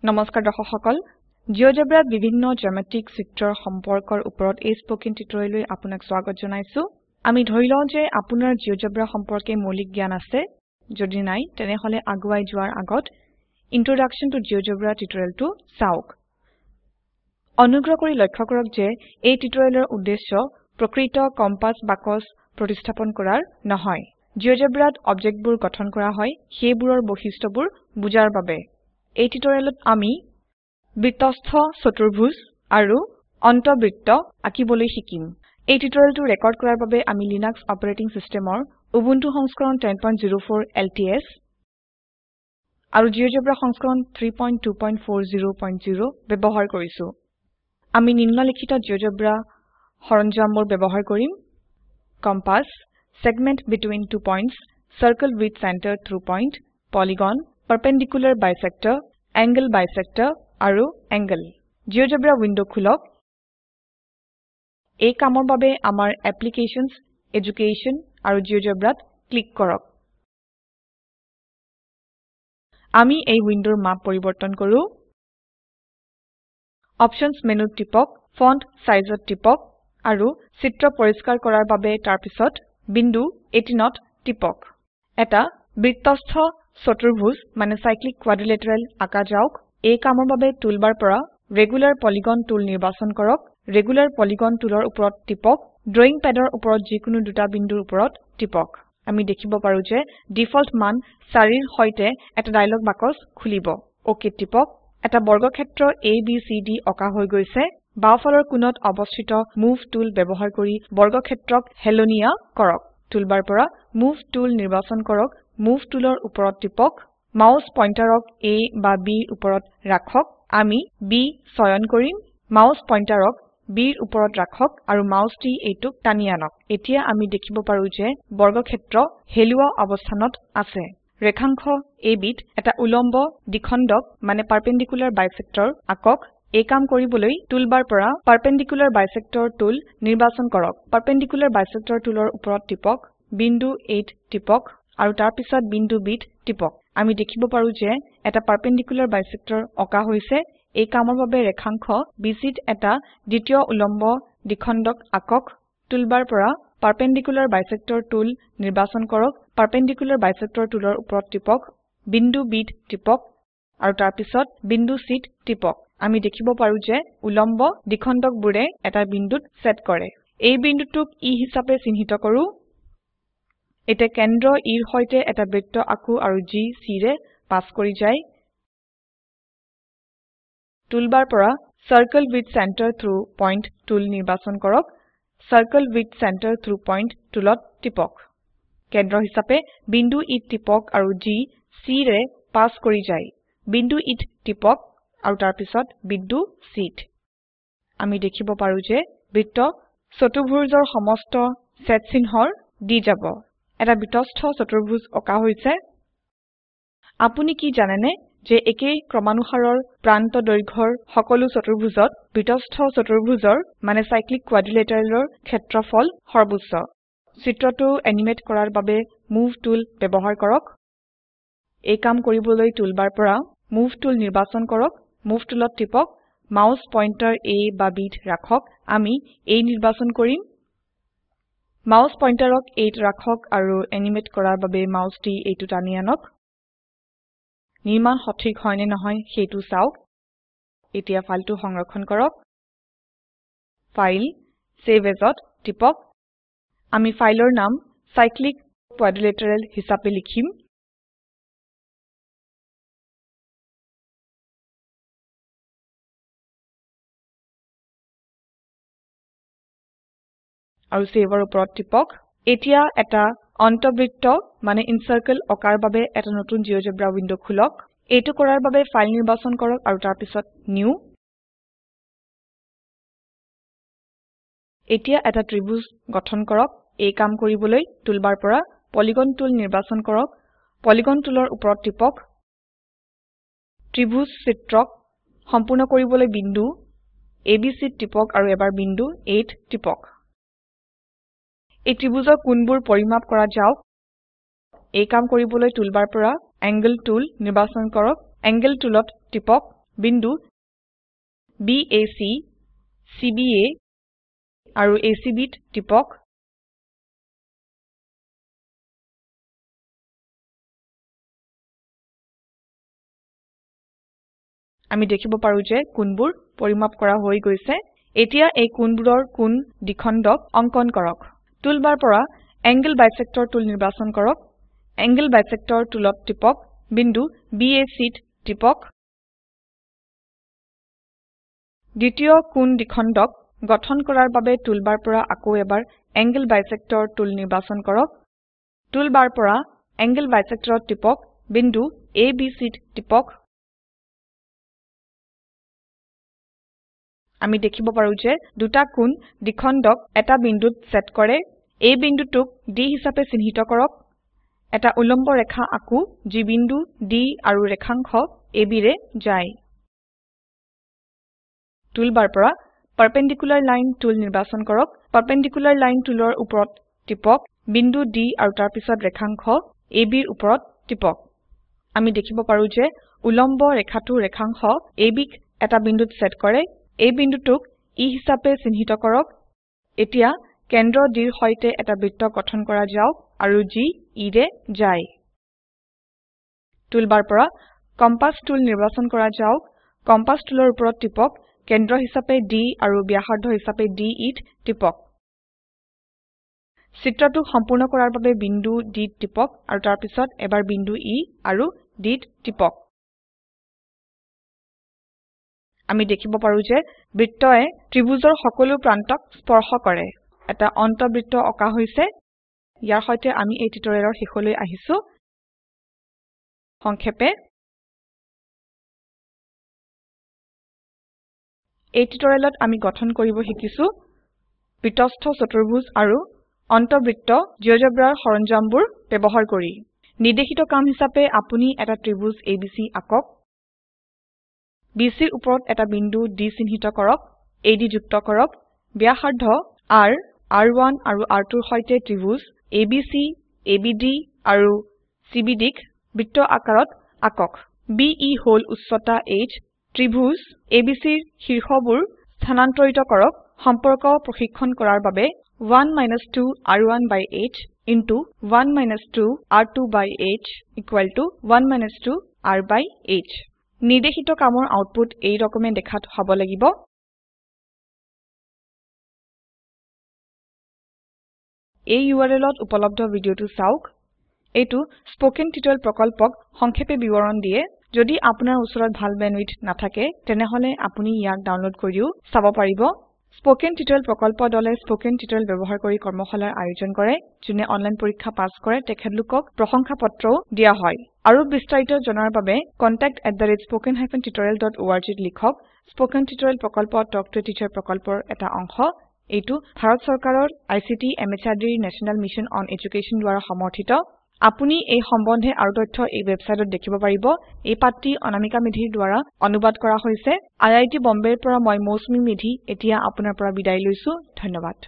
নমস্কাৰ দৰ্শক সকল জিঅ'জেব্ৰাত বিভিন্ন জ্যামিতিক চিত্ৰৰ সম্পৰ্কৰ ওপৰত এই স্পোকেন টিউটোৰিয়েললৈ আপোনাক স্বাগত জনাইছো আমি ধৰি লওঁ যে আপোনাৰ জিঅ'জেব্ৰা সম্পৰ্কে মৌলিক জ্ঞান আছে যদি নাই তেনেহলে আগুৱাই যোৱাৰ আগত ইন্ট্ৰোডাকচন টু জিঅ'জেব্ৰা টিউটোৰিয়েলটো চাওক অনুগ্ৰহ কৰি লক্ষ্য কৰক যে এই টিউটোৰিয়েলৰ উদ্দেশ্য প্ৰকৃত কম্পাস বাকস প্ৰতিস্থাপন কৰাৰ নহয় জিঅ'জেব্ৰাত অবজেক্টবোৰ গঠন কৰা হয় সেইবোৰৰ বৈশিষ্ট্যবোৰ বুজাৰ বাবে এই টিউটোৰিয়েলত আমি বৃত্তস্থ চতুৰ্ভুজ আৰু অন্তবৃত্ত আঁকিবলৈ শিকিম এই টিউটোৰিয়েলটো ৰেকৰ্ড কৰাৰ বাবে আমি লিনাক্স অপাৰেটিং সিস্টেমৰ উবুন্টু সংস্কৰণ 1004 LTS আৰু জিঅ'জেব্ৰা সংস্কৰণ 32400 ব্যৱহাৰ কৰিছো আমি নিম্নলিখিত জিঅ'জেব্ৰা সৰঞ্জামবোৰ ব্যৱহাৰ কৰিম compass segment between two points circle with center through point polygon perpendicular bisector angle bisector আৰু angle জিঅ'জেব্ৰা উইন্ডো খুলক এই কামৰ বাবে আমাৰ এপ্লিকেশনছ এডুকেশ্যন আৰু জিঅ'জেব্ৰাত ক্লিক কৰক আমি এই উইন্ডোৰ মাপ পৰিবৰ্তন কৰো অপশনছ মেনুত টিপক ফন্ট সাইজত টিপক আৰু চিত্ৰ পৰিষ্কাৰ কৰাৰ বাবে তাৰ পিছত বিন্দু 18ত টিপক এটা বৃত্তস্থ চতুৰ্ভুজ মানে সাইক্লিক কোয়াড্ৰিলেটাৰেল আঁকা যাওক এই কামৰ বাবে টুলবাৰ পৰা ৰেগুলাৰ পলিগন টুল নিৰ্বাচন কৰক ৰেগুলাৰ পলিগন টুলৰ ওপৰত টিপক ড্ৰয়িং প্যাডৰ ওপৰত যিকোনো দুটা বিন্দুৰ ওপৰত টিপক আমি দেখিব পাৰো যে ডিফল্ট মান 4 ৰ সৈতে এটা ডায়লগ বাকচ খুলিব ওকে টিপক এটা বৰ্গক্ষেত্ৰ ABCD অকা হৈ গৈছে বাওঁফালৰ কোণত অৱস্থিত মুভ টুল ব্যৱহাৰ কৰি বৰ্গক্ষেত্ৰক হেলনীয়া কৰক টুলবাৰ পৰা মুভ টুল নিৰ্বাচন কৰক মুভ টুলৰ ওপৰত টিপক মাউস পইণ্টাৰক A বা B ৰ ওপৰত ৰাখক আমি B চয়ন কৰিম মাউস পইণ্টাৰক B ৰ ওপৰত ৰাখক আৰু মাউসটি এইটোক টানি আনক এতিয়া আমি দেখিব পাৰো যে বৰ্গক্ষেত্ৰ হেলুৱা অৱস্থানত আছে ৰেখাংশ ABত এটা উলম্ব দ্বিখণ্ডক মানে পাৰপেন্ডিকুলাৰ বাইসেক্টৰ আকক এই কাম কৰিবলৈ টুলবাৰ পৰা পাৰপেন্ডিকুলাৰ বাইসেক্টৰ টুল নিৰ্বাচন কৰক পাৰপেন্ডিকুলাৰ বাইসেক্টৰ টুলৰ ওপৰত টিপক বিন্দু 8 টিপক আৰু তাৰ পিছত বিন্দু Bত টিপক আমি দেখিব পাৰো যে এটা পাৰপেন্ডিকুলাৰ বাইসেক্টৰ অকা হৈছে এই কামৰ বাবে ৰেখাংশ BCত এটা দ্বিতীয় উলম্ব দ্বিখণ্ডক আকক টুলবাৰ পৰা পাৰপেন্ডিকুলাৰ বাইসেক্টৰ টুল নিৰ্বাচন কৰক পাৰপেন্ডিকুলাৰ বাইসেক্টৰ টুলৰ ওপৰত টিপক বিন্দু Bত টিপক আৰু তাৰ পিছত বিন্দু Cত টিপক আমি দেখিব পাৰো যে উলম্ব দ্বিখণ্ডকবোৰে এটা বিন্দুত সেট কৰে এই বিন্দুটোক E হিচাপে চিহ্নিত কৰো এতে কেন্দ্ৰ ইৰ সৈতে এটা বৃত্ত আকো আৰু G C ৰে পাস কৰি যায় টুলবাৰ পৰা circle with center through point টুল নিৰ্বাচন কৰক circle with center through point টুলত টিপক কেন্দ্ৰ হিচাপে বিন্দু ইত টিপক আৰু G C ৰে পাস কৰি যায় বিন্দু ইত টিপক আৰু তাৰ পিছত বিন্দু Cত আমি দেখিব পাৰো যে বৃত্ত চতুৰ্ভুজৰ সমস্ত সেট চিহ্নৰ দি যাব এটা বৃত্তস্থ চতুৰ্ভুজ অকা হৈছে আপুনি কি জানেনে যে একেই ক্ৰমানুসাৰৰ প্ৰান্ত দৈৰ্ঘ্যৰ সকলো চতুৰ্ভুজত বৃত্তস্থ চতুৰ্ভুজৰ মানে সাইক্লিক কোয়াড্ৰিলেটাৰেলৰ ক্ষেত্ৰফল সৰ্বোচ্চ চিত্ৰটো এনিমেট কৰাৰ বাবে মুভ টুল ব্যৱহাৰ কৰক এই কাম কৰিবলৈ টুলবাৰ পৰা মুভ টুল নিৰ্বাচন কৰক মুভ টুলত টিপক মাউস পইণ্টাৰ A বা Bত ৰাখক আমি A নিৰ্বাচন কৰিম মাউস পইণ্টাৰক Aত ৰাখক আৰু এনিমেট কৰাৰ বাবে মাউসটি এইটো টানি আনক নিৰ্মাণ সঠিক হয় নে নহয় সেইটো চাওক এতিয়া ফাইলটো সংৰক্ষণ কৰক ফাইল সেভ এজত টিপক আমি ফাইলৰ নাম সাইক্লিক কোয়াড্ৰিলেটাৰেল হিচাপে লিখিম আৰু সেভৰ ওপৰত টিপক এতিয়া এটা অন্তবৃত্ত মানে ইনসাৰ্কেল অকাৰ বাবে এটা নতুন জিঅ'জেব্ৰা উইন্ডো খুলক এইটো কৰাৰ বাবে ফাইল নিৰ্বাচন কৰক আৰু তাৰ পিছত নিউ এতিয়া এটা ত্ৰিভুজ গঠন কৰক এই কাম কৰিবলৈ টুলবাৰ পৰা পলিগন টুল নিৰ্বাচন কৰক পলিগন টুলৰ ওপৰত টিপক ত্ৰিভুজ চিত্ৰক সম্পূৰ্ণ কৰিবলৈ বিন্দু ABCত টিপক আৰু এবাৰ বিন্দু 8 টিপক এই ত্ৰিভুজৰ কোণবোৰ পৰিমাপ কৰা যাওক এই কাম কৰিবলৈ টুলবাৰ পৰা এংগল টুল নিৰ্বাচন কৰক এংগল টুলত টিপক বিন্দু BAC CBA আৰু ACBত টিপক আমি দেখিব পাৰো যে কোণবোৰ পৰিমাপ কৰা হৈ গৈছে এতিয়া এই কোণবোৰৰ কোণ দ্বিখণ্ডক অঙ্কন কৰক টুলবাৰ পৰা এংগল বাইসেক্টৰ টুল নিৰ্বাচন কৰক এংগল বাইসেক্টৰ টুলত টিপক বিন্দু BACত টিপক দ্বিতীয় কোণ দ্বিখণ্ডক গঠন কৰাৰ বাবে টুলবাৰ পৰা আকৌ এবাৰ এংগল বাইসেক্টৰ টুল নিৰ্বাচন কৰক টুলবাৰ পৰা এংগল বাইসেক্টৰত টিপক বিন্দু ABCত টিপক আমি দেখিব পাৰো যে দুটা কোণ দ্বিখণ্ডক এটা বিন্দুত সেট কৰে এই বিন্দুটোক D হিচাপে চিহ্নিত কৰক এটা উলম্ব ৰেখা আকু যি বিন্দু D আৰু ৰেখাংশ AB ৰে যায় টুলবাৰ পৰা পাৰপেন্ডিকুলাৰ লাইন টুল নিৰ্বাচন কৰক পাৰপেন্ডিকুলাৰ লাইন টুলৰ ওপৰত টিপক বিন্দু D আৰু তাৰ পিছত ৰেখাংশ AB ৰ ওপৰত টিপক আমি দেখিব পাৰো যে উলম্ব ৰেখাটো ৰেখাংশ AB ক এটা বিন্দুত সেট কৰে এই বিন্দুটোক E হিচাপে চিহ্নিত কৰক এতিয়া কেন্দ্ৰ Dৰ সৈতে এটা বৃত্ত গঠন কৰা যাওক আৰু যি E ৰে যায় টুলবাৰ পৰা কম্পাস টুল নিৰ্বাচন কৰা যাওক কম্পাস টুলৰ ওপৰত টিপক কেন্দ্ৰ হিচাপে D আৰু ব্যাসাৰ্ধ হিচাপে DE ত টিপক চিত্ৰটো সম্পূৰ্ণ কৰাৰ বাবে বিন্দু D ত টিপক আৰু তাৰ পিছত এবাৰ বিন্দু E আৰু D ত টিপক আমি দেখিব পাৰো যে বৃত্তয়ে ত্ৰিভুজৰ সকলো প্ৰান্তক স্পৰ্শ কৰে এটা অন্তবৃত্ত অকা হৈছে ইয়াৰ সৈতে আমি এই টিউটৰিয়েলৰ শেষলৈ আহিছো সংক্ষেপে এই টিউটৰিয়েলত আমি গঠন কৰিব শিকিছো বৃত্তস্থ চতুৰ্ভুজ আৰু অন্তবৃত্ত জিঅজেব্ৰাৰ সৰঞ্জামবোৰ ব্যৱহাৰ কৰি নিৰ্দেশিত কাম হিচাপে আপুনি এটা ত্ৰিভুজ ABC আকক BCৰ ওপৰত এটা বিন্দু D চিহ্নিত কৰক AD যুক্ত কৰক ব্যাসাৰ্ধ R R1 আৰু R2ৰ সৈতে ত্ৰিভুজ ABC ABD আৰু CBDক বৃত্ত আকাৰত আকক BE হল উচ্চতা h ত্ৰিভুজ ABCৰ শীৰ্ষবোৰ স্থানান্তৰিত কৰক সম্পৰ্ক প্ৰশিক্ষণ কৰাৰ বাবে 1 - 2 R1/h * 1 - 2 R2/h = 1 - 2 R/h নিৰ্দেশিত কামৰ আউটপুট এই ৰকমে দেখাত হ'ব লাগিব এই URLত উপলব্ধ ভিডিওটো চাওক এইটো স্পোকেন টিউটৰিয়েল প্ৰকল্পক সংক্ষেপে বিৱৰণ দিয়ে যদি আপোনাৰ ওচৰত ভাল বেণ্ডৱিডথ নাথাকে তেনেহলে আপুনি ইয়াক ডাউনলোড কৰিও চাব পাৰিব স্পোকেন টিউটৰিয়েল প্ৰকল্প দলে স্পোকেন টিউটৰিয়েল ব্যৱহাৰ কৰি কৰ্মশালাৰ আয়োজন কৰে যোনে অনলাইন পৰীক্ষা পাছ কৰে তেখেতলোকক প্ৰশংসাপত্ৰও দিয়া হয় আৰু বিস্তাৰিত জনাৰ বাবে contact@spoken-tutorial.org লিখক স্পোকেন টিউটৰিয়েল প্ৰকল্প টক টু টিচাৰ প্ৰকল্পৰ এটা অংশ এইটো ভাৰত চৰকাৰৰ ICT MHRDৰ নেশ্যনেল মিছন অন এডুকেশ্যন দ্বাৰা সমৰ্থিত আপুনি এই সম্বন্ধে আৰু তথ্য এই ৱেবছাইটত দেখিব পাৰিব এই পাঠটি অনামিকা মেধিৰ দ্বাৰা অনুবাদ কৰা হৈছে IIT বম্বেৰ পৰা মই মৌচুমী মেধি এতিয়া আপোনাৰ পৰা বিদায় লৈছো ধন্যবাদ